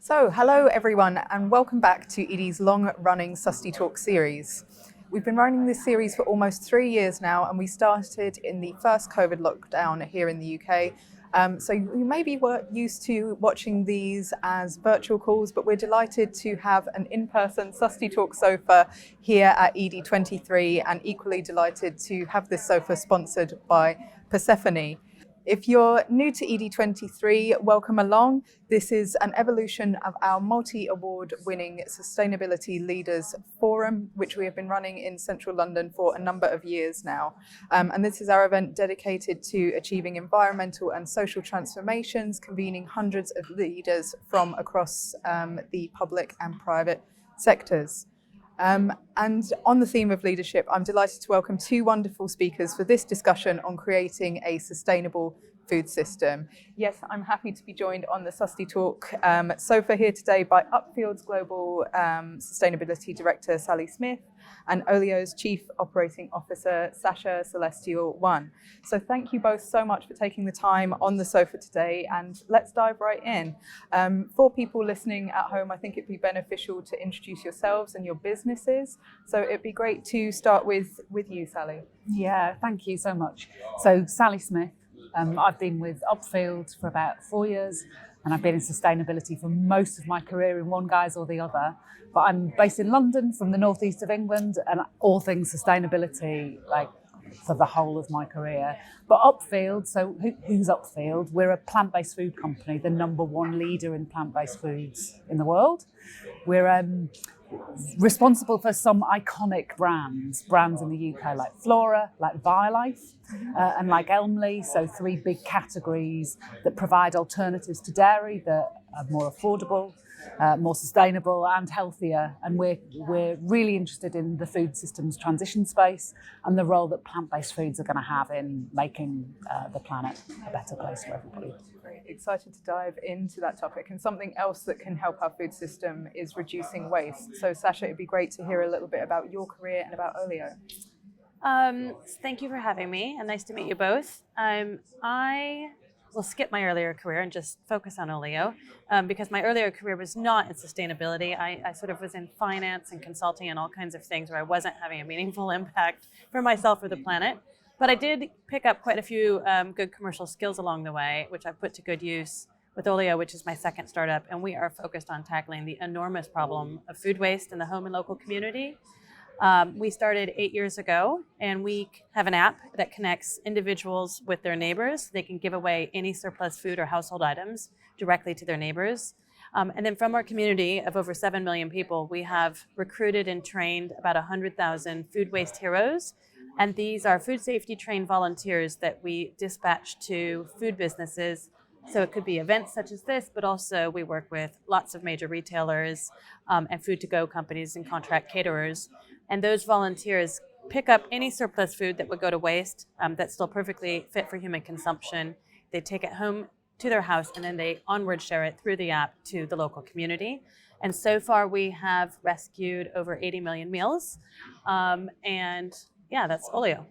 So, hello everyone, and welcome back to Edie's long-running SustyTalk series. We've been running this series for almost 3 years now, and we started in the first COVID lockdown here in the UK. So you maybe were used to watching these as virtual calls, but we're delighted to have an in-person SustyTalk sofa here at Edie 23, and equally delighted to have this sofa sponsored by Persephone. If you're new to ED23, welcome along. This is an evolution of our multi-award winning Sustainability Leaders Forum, which we have been running in central London for a number of years now. And this is our event dedicated to achieving environmental and social transformations, convening hundreds of leaders from across the public and private sectors. And on the theme of leadership, I'm delighted to welcome two wonderful speakers for this discussion on creating a sustainable food system. Yes, I'm happy to be joined on the SustyTalk sofa here today by Upfield's Global Sustainability Director, Sally Smith, and Olio's Chief Operating Officer, Saasha Celestial-One. So thank you both so much for taking the time on the sofa today, and let's dive right in. For people listening at home, I think it'd be beneficial to introduce yourselves and your businesses. So it'd be great to start with you, Sally. Yeah, thank you so much. So Sally Smith, I've been with Upfield for about 4 years, and I've been in sustainability for most of my career in one guise or the other. But I'm based in London from the northeast of England, and all things sustainability, like for the whole of my career. But Upfield, so who's Upfield? We're a plant-based food company, the #1 leader in plant-based foods in the world. We're responsible for some iconic brands in the UK, like Flora, like BioLife, and like Elmley. So 3 big categories that provide alternatives to dairy that are more affordable, more sustainable and healthier. And we're really interested in the food systems transition space and the role that plant-based foods are going to have in making the planet a better place for everybody. Great, excited to dive into that topic. And something else that can help our food system is reducing waste. So Saasha, it'd be great to hear a little bit about your career and about Olio. Thank you for having me, and nice to meet you both. I will skip my earlier career and just focus on Olio, because my earlier career was not in sustainability. I sort of was in finance and consulting and all kinds of things where I wasn't having a meaningful impact for myself or the planet. But I did pick up quite a few good commercial skills along the way, which I put to good use with Olio, which is my second startup. And we are focused on tackling the enormous problem of food waste in the home and local community. We started 8 years ago, and we have an app that connects individuals with their neighbors. They can give away any surplus food or household items directly to their neighbors. And then from our community of over 7 million people, we have recruited and trained about 100,000 food waste heroes. And these are food safety trained volunteers that we dispatch to food businesses. So it could be events such as this, but also we work with lots of major retailers and food to go companies and contract caterers. And those volunteers pick up any surplus food that would go to waste that's still perfectly fit for human consumption. They take it home to their house, and then they onward share it through the app to the local community. And so far we have rescued over 80 million meals. And yeah, that's Olio.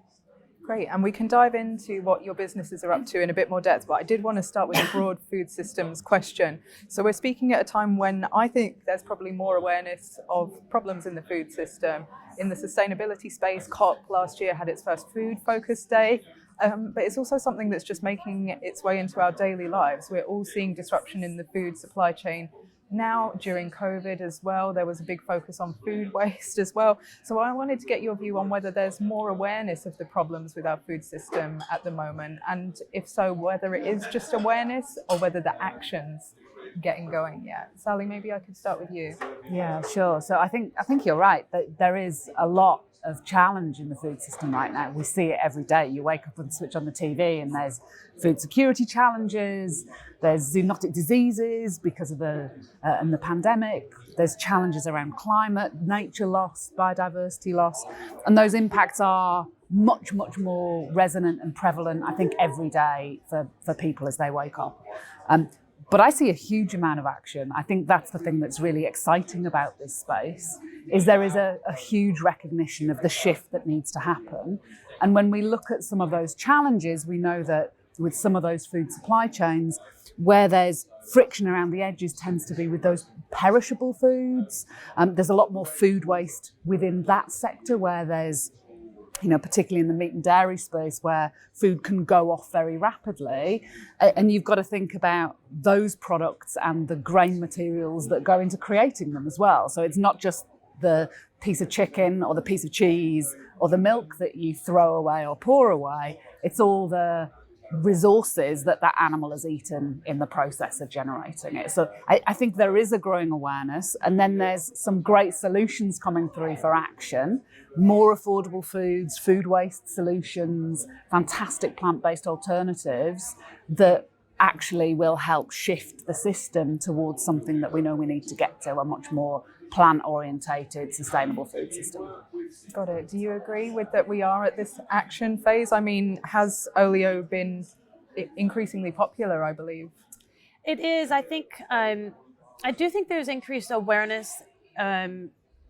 Great, and we can dive into what your businesses are up to in a bit more depth, but I did want to start with a broad food systems question. So we're speaking at a time when I think there's probably more awareness of problems in the food system. In the sustainability space, COP last year had its first food focus day, but it's also something that's just making its way into our daily lives. We're all seeing disruption in the food supply chain. Now, during COVID as well, there was a big focus on food waste as well. So I wanted to get your view on whether there's more awareness of the problems with our food system at the moment, and if so, whether it is just awareness or whether the action's getting going yet. Sally, maybe I could start with you. Yeah, sure. So I think you're right that there is a lot of challenge in the food system right now. We see it every day. You wake up and switch on the TV and there's food security challenges, there's zoonotic diseases because of the pandemic, there's challenges around climate, nature loss, biodiversity loss, and those impacts are much, much more resonant and prevalent, I think, every day for people as they wake up. But I see a huge amount of action. I think that's the thing that's really exciting about this space, is there is a huge recognition of the shift that needs to happen. And when we look at some of those challenges, we know that with some of those food supply chains, where there's friction around the edges tends to be with those perishable foods. There's a lot more food waste within that sector where there's, particularly in the meat and dairy space where food can go off very rapidly. And you've got to think about those products and the grain materials that go into creating them as well. So it's not just the piece of chicken or the piece of cheese or the milk that you throw away or pour away. It's all the resources that animal has eaten in the process of generating it. So I think there is a growing awareness, and then there's some great solutions coming through for action, more affordable foods, food waste solutions, fantastic plant-based alternatives that actually will help shift the system towards something that we know we need to get to, a much more plant-orientated, sustainable food system. Got it. Do you agree with that we are at this action phase? I mean, has Olio been increasingly popular, I believe? It is. I think, I do think there's increased awareness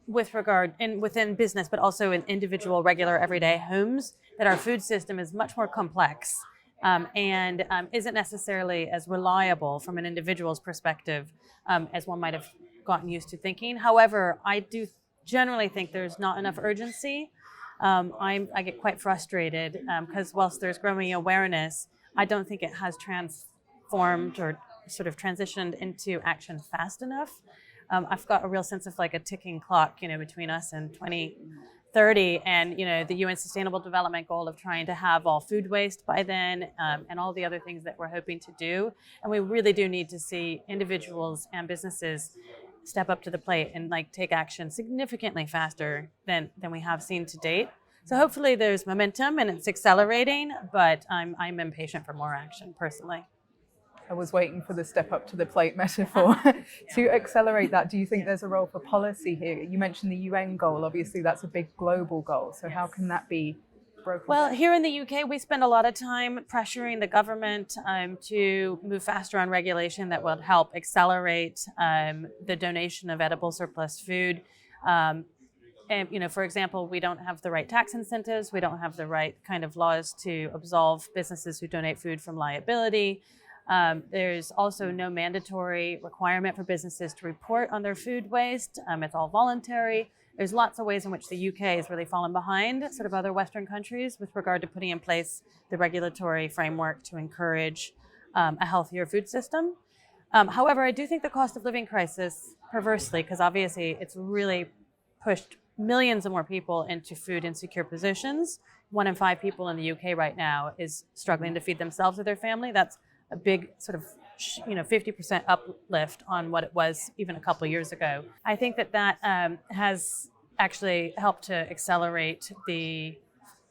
within business, but also in individual, regular, everyday homes, that our food system is much more complex and isn't necessarily as reliable from an individual's perspective as one might have gotten used to thinking. However, I do generally think there's not enough urgency. I get quite frustrated because whilst there's growing awareness, I don't think it has transformed or sort of transitioned into action fast enough. I've got a real sense of like a ticking clock, between us and 2030 and, the UN Sustainable Development Goal of trying to have all food waste by then and all the other things that we're hoping to do. And we really do need to see individuals and businesses step up to the plate and take action significantly faster than we have seen to date. So hopefully there's momentum and it's accelerating, but I'm impatient for more action personally. I was waiting for the step up to the plate metaphor. To accelerate that, do you think there's a role for policy here? You mentioned the UN goal. Obviously, that's a big global goal. So how can that be broken? Well, here in the UK, we spend a lot of time pressuring the government to move faster on regulation that will help accelerate the donation of edible surplus food. And, for example, we don't have the right tax incentives. We don't have the right kind of laws to absolve businesses who donate food from liability. There's also no mandatory requirement for businesses to report on their food waste. It's all voluntary. There's lots of ways in which the UK has really fallen behind sort of other Western countries with regard to putting in place the regulatory framework to encourage a healthier food system. However, I do think the cost of living crisis, perversely, because obviously it's really pushed millions of more people into food insecure positions. 1 in 5 people in the UK right now is struggling to feed themselves or their family. That's a big sort of 50% uplift on what it was even a couple of years ago. I think that has actually helped to accelerate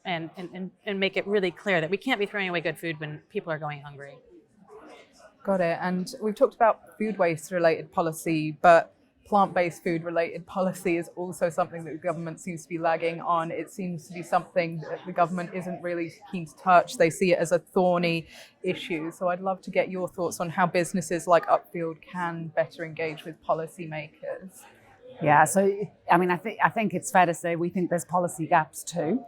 and make it really clear that we can't be throwing away good food when people are going hungry. Got it. And we've talked about food waste related policy, but plant-based food related policy is also something that the government seems to be lagging on. It seems to be something that the government isn't really keen to touch. They see it as a thorny issue. So I'd love to get your thoughts on how businesses like Upfield can better engage with policymakers. Yeah, so I think it's fair to say we think there's policy gaps too.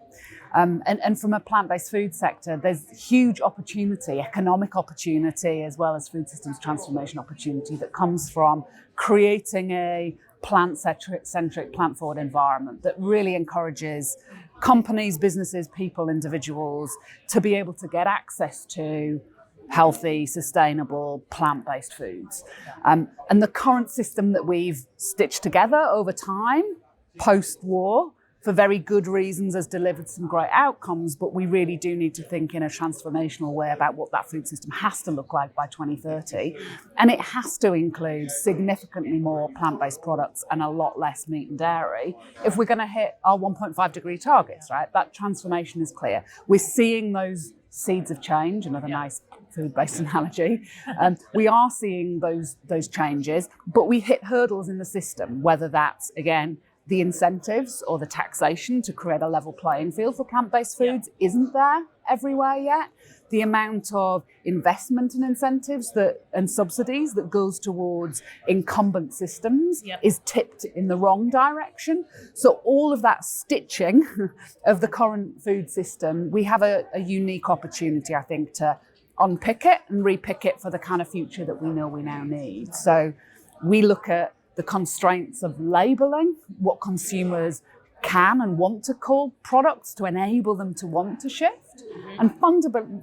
And from a plant-based food sector, there's huge opportunity, economic opportunity, as well as food systems transformation opportunity that comes from creating a plant-centric, plant-forward environment that really encourages companies, businesses, people, individuals to be able to get access to healthy, sustainable, plant-based foods. And the current system that we've stitched together over time, post-war, for very good reasons, has delivered some great outcomes, but we really do need to think in a transformational way about what that food system has to look like by 2030. And it has to include significantly more plant-based products and a lot less meat and dairy if we're going to hit our 1.5 degree targets, right? That transformation is clear. We're seeing those seeds of change, another nice food-based analogy. We are seeing those changes, but we hit hurdles in the system, whether that's, again, the incentives or the taxation to create a level playing field for plant-based foods isn't there everywhere yet. The amount of investment and incentives and subsidies that goes towards incumbent systems is tipped in the wrong direction. So all of that stitching of the current food system, we have a unique opportunity, I think, to unpick it and repick it for the kind of future that we know we now need. So we look at the constraints of labeling, what consumers can and want to call products to enable them to want to shift, and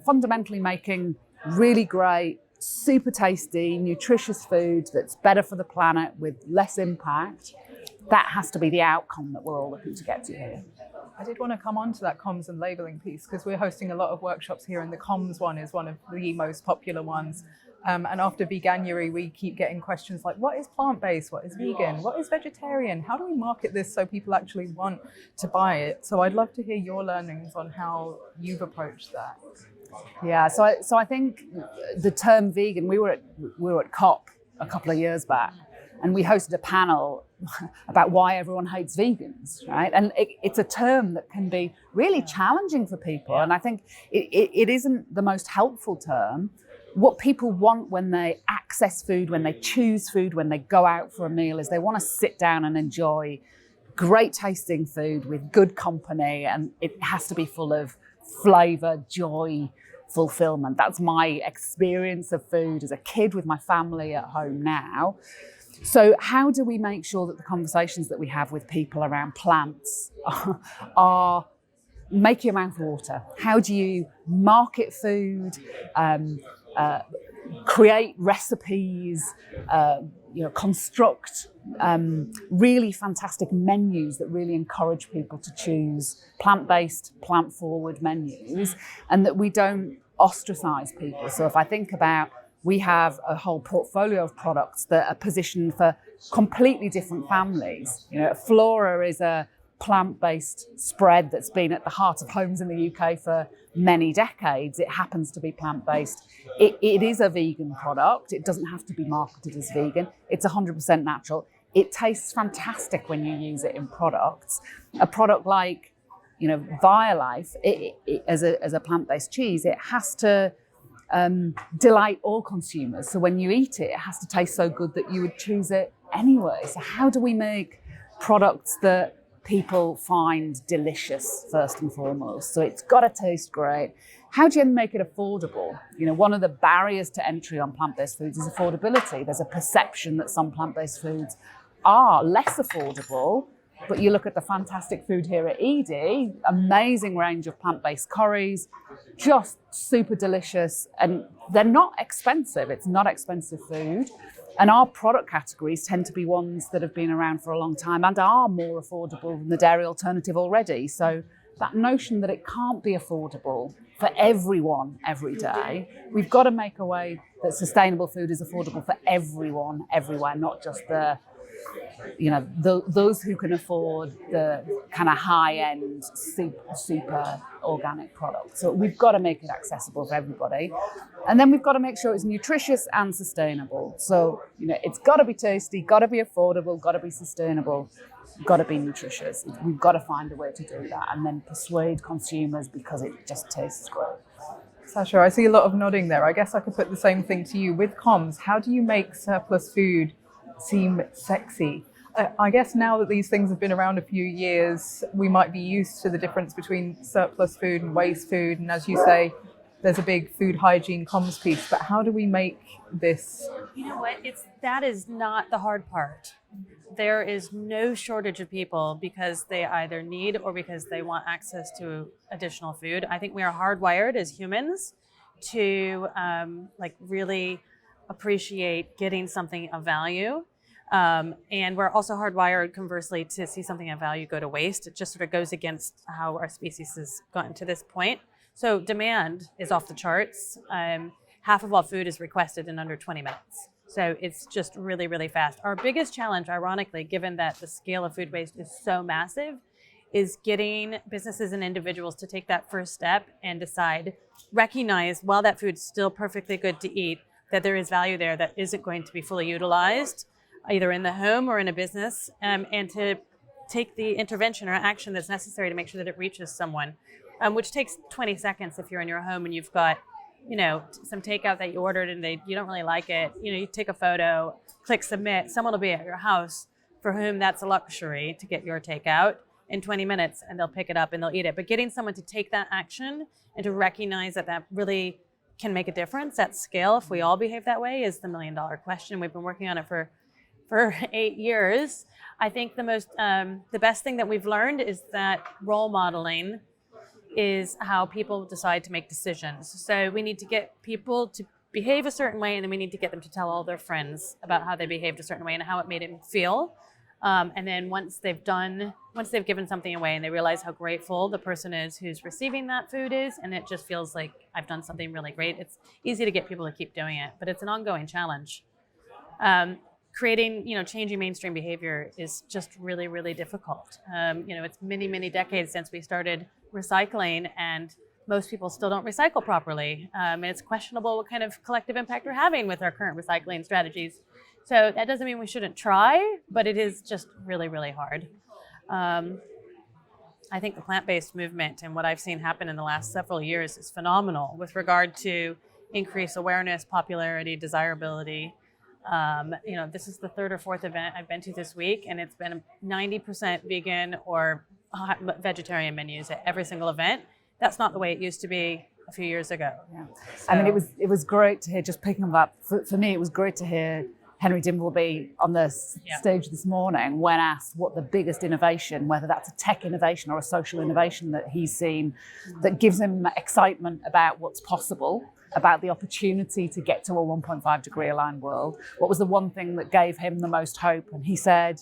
fundamentally making really great, super tasty, nutritious food that's better for the planet with less impact. That has to be the outcome that we're all looking to get to here. I did want to come on to that comms and labelling piece because we're hosting a lot of workshops here, and the comms one is one of the most popular ones. And after Veganuary, we keep getting questions like, what is plant-based? What is vegan? What is vegetarian? How do we market this so people actually want to buy it? So I'd love to hear your learnings on how you've approached that. Yeah, so I think the term vegan, we were at COP a couple of years back, and we hosted a panel about why everyone hates vegans, right? And it's a term that can be really challenging for people. And I think it isn't the most helpful term. What people want when they access food, when they choose food, when they go out for a meal, is they want to sit down and enjoy great tasting food with good company, and it has to be full of flavor, joy, fulfillment. That's my experience of food as a kid with my family at home now. So how do we make sure that the conversations that we have with people around plants are make your mouth water? How do you market food, create recipes, construct really fantastic menus that really encourage people to choose plant-based, plant-forward menus, and that we don't ostracize people. So if I think about, we have a whole portfolio of products that are positioned for completely different families. Flora is a plant-based spread that's been at the heart of homes in the UK for many decades. It happens to be plant-based. It is a vegan product. It doesn't have to be marketed as vegan. It's 100% natural. It tastes fantastic when you use it in products. A product like, Violife, as a plant-based cheese, it has to delight all consumers. So when you eat it, it has to taste so good that you would choose it anyway. So how do we make products that people find delicious first and foremost? So it's got to taste great. How do you make it affordable? One of the barriers to entry on plant-based foods is affordability. There's a perception that some plant-based foods are less affordable, but you look at the fantastic food here at Edie, amazing range of plant-based curries, just super delicious, and they're not expensive. It's not expensive food. And our product categories tend to be ones that have been around for a long time and are more affordable than the dairy alternative already. So that notion that it can't be affordable for everyone every day, we've got to make a way that sustainable food is affordable for everyone everywhere, not just those who can afford the kind of high-end, super organic products. So we've got to make it accessible for everybody. And then we've got to make sure it's nutritious and sustainable. So, it's got to be tasty, got to be affordable, got to be sustainable, got to be nutritious. We've got to find a way to do that and then persuade consumers because it just tastes great. Saasha, I see a lot of nodding there. I guess I could put the same thing to you. With comms, how do you make surplus food seem sexy? I guess now that these things have been around a few years, we might be used to the difference between surplus food and waste food. And as you say, there's a big food hygiene comms piece. But how do we make this? You know what? That is not the hard part. There is no shortage of people because they either need or because they want access to additional food. I think we are hardwired as humans to really appreciate getting something of value. And we're also hardwired, conversely, to see something of value go to waste. It just sort of goes against how our species has gotten to this point. So demand is off the charts. Half of all food is requested in under 20 minutes. So it's just really, really fast. Our biggest challenge, ironically, given that the scale of food waste is so massive, is getting businesses and individuals to take that first step and recognize while that food's still perfectly good to eat, that there is value there that isn't going to be fully utilized, either in the home or in a business, and to take the intervention or action that's necessary to make sure that it reaches someone, which takes 20 seconds if you're in your home and you've got, some takeout that you ordered and you don't really like it. You take a photo, click submit, someone will be at your house for whom that's a luxury to get your takeout in 20 minutes, and they'll pick it up and they'll eat it. But getting someone to take that action and to recognize that really can make a difference at scale if we all behave that way is the $1 million question. We've been working on it for 8 years. I think the best thing that we've learned is that role modeling is how people decide to make decisions. So we need to get people to behave a certain way, and then we need to get them to tell all their friends about how they behaved a certain way and how it made them feel. And then once they've given something away and they realize how grateful the person is who's receiving that food is, and it just feels like I've done something really great, it's easy to get people to keep doing it, but it's an ongoing challenge. Changing mainstream behavior is just really, really difficult. It's many, many decades since we started recycling, and most people still don't recycle properly. And it's questionable what kind of collective impact we're having with our current recycling strategies. So that doesn't mean we shouldn't try, but it is just really, really hard. I think the plant-based movement and what I've seen happen in the last several years is phenomenal with regard to increased awareness, popularity, desirability. This is the 3rd or 4th event I've been to this week, and it's been 90% vegan or vegetarian menus at every single event. That's not the way it used to be a few years ago. Yeah. So, I mean, it was great to hear, just picking up that, for me, it was great to hear Henry Dimbleby on the stage this morning when asked what the biggest innovation, whether that's a tech innovation or a social innovation that he's seen that gives him excitement about what's possible, about the opportunity to get to a 1.5 degree aligned world. What was the one thing that gave him the most hope? And he said,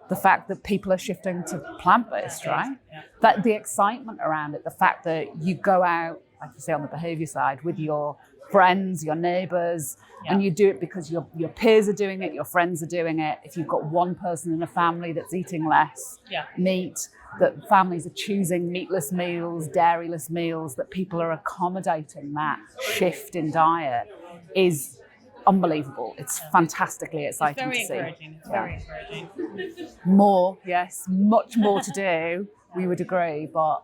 the fact that people are shifting to plant-based, right? Yeah. That the excitement around it, the fact that you go out, like you say, on the behavior side with your friends, your neighbors, and you do it because your peers are doing it, your friends are doing it. If you've got one person in a family that's eating less meat, that families are choosing meatless meals, dairyless meals, that people are accommodating that shift in diet is unbelievable. It's fantastically exciting to see. It's very encouraging. More, yes, much more to do, we would agree, but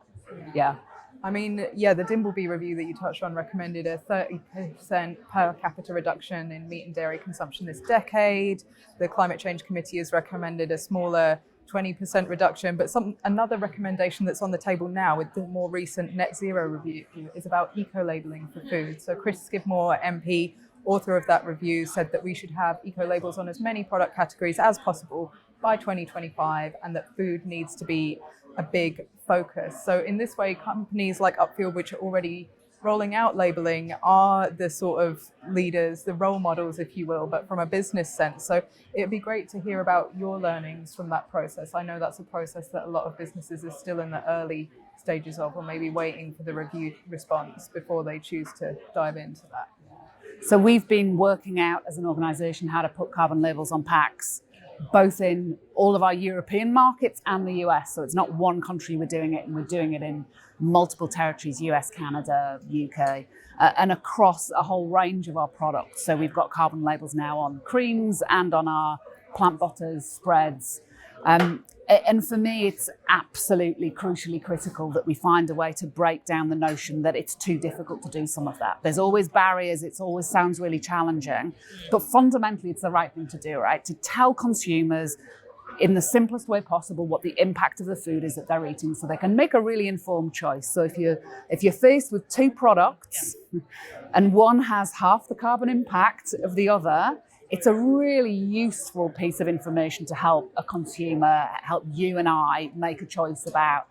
yeah. I mean, the Dimbleby review that you touched on recommended a 30% per capita reduction in meat and dairy consumption this decade. The Climate Change Committee has recommended a smaller 20% reduction, but another recommendation that's on the table now with the more recent net zero review is about eco-labelling for food. So Chris Skidmore, MP, author of that review, said that we should have eco-labels on as many product categories as possible by 2025, and that food needs to be a big focus. So in this way, companies like Upfield, which are already rolling out labeling, are the sort of leaders, the role models, if you will, but from a business sense. So it'd be great to hear about your learnings from that process. I know that's a process that a lot of businesses are still in the early stages of, or maybe waiting for the review response before they choose to dive into that. So we've been working out as an organisation how to put carbon labels on packs, both in all of our European markets and the US. So it's not one country we're doing it, and we're doing it in multiple territories, US, Canada, UK, and across a whole range of our products. So we've got carbon labels now on creams and on our plant butters, spreads. And for me, it's absolutely crucially critical that we find a way to break down the notion that it's too difficult to do some of that. There's always barriers, it always sounds really challenging, but fundamentally it's the right thing to do, right? To tell consumers in the simplest way possible what the impact of the food is that they're eating, so they can make a really informed choice. So if you're faced with two products and one has half the carbon impact of the other, it's a really useful piece of information to help a consumer, help you and I make a choice about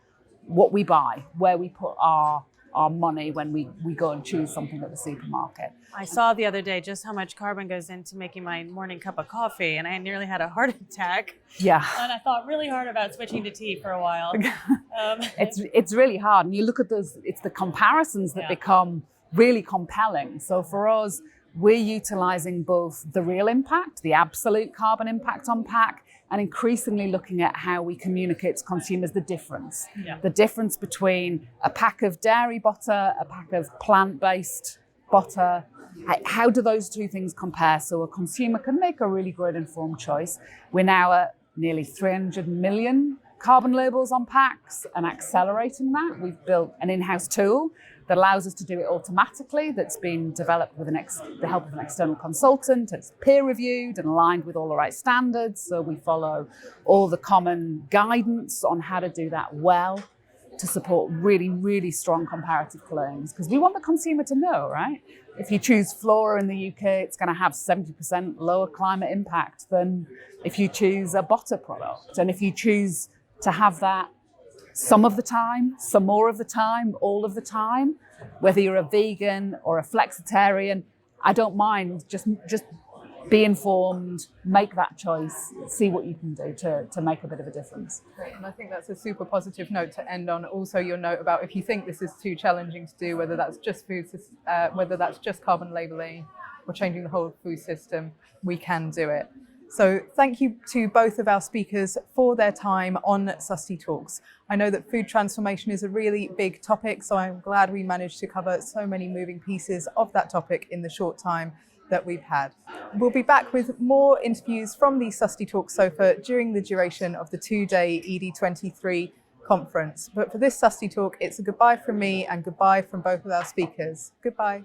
what we buy, where we put our money when we go and choose something at the supermarket. I saw the other day just how much carbon goes into making my morning cup of coffee, and I nearly had a heart attack. Yeah. And I thought really hard about switching to tea for a while. It's really hard. And you look at those, it's the comparisons that become really compelling. So for us, we're utilising both the real impact, the absolute carbon impact on pack, and increasingly looking at how we communicate to consumers the difference. The difference between a pack of dairy butter, a pack of plant-based butter. How do those two things compare so a consumer can make a really good informed choice? We're now at nearly 300 million carbon labels on packs and accelerating that. We've built an in-house tool that allows us to do it automatically, that's been developed with the help of an external consultant. It's peer-reviewed and aligned with all the right standards, so we follow all the common guidance on how to do that well. to support really, really strong comparative claims, because we want the consumer to know, right? If you choose Flora in the UK, it's going to have 70% lower climate impact than if you choose a Botta product. And if you choose to have that some of the time, some more of the time, all of the time, whether you're a vegan or a flexitarian, I don't mind. Just be informed, make that choice, see what you can do to make a bit of a difference. Great. And I think that's a super positive note to end on. Also, your note about if you think this is too challenging to do, whether that's just whether that's just carbon labeling or changing the whole food system, we can do it. So thank you to both of our speakers for their time on SustyTalks. I know that food transformation is a really big topic, so I'm glad we managed to cover so many moving pieces of that topic in the short time that we've had. We'll be back with more interviews from the SustyTalk sofa during the duration of the 2-day ED23 conference. But for this SustyTalk, it's a goodbye from me and goodbye from both of our speakers. Goodbye.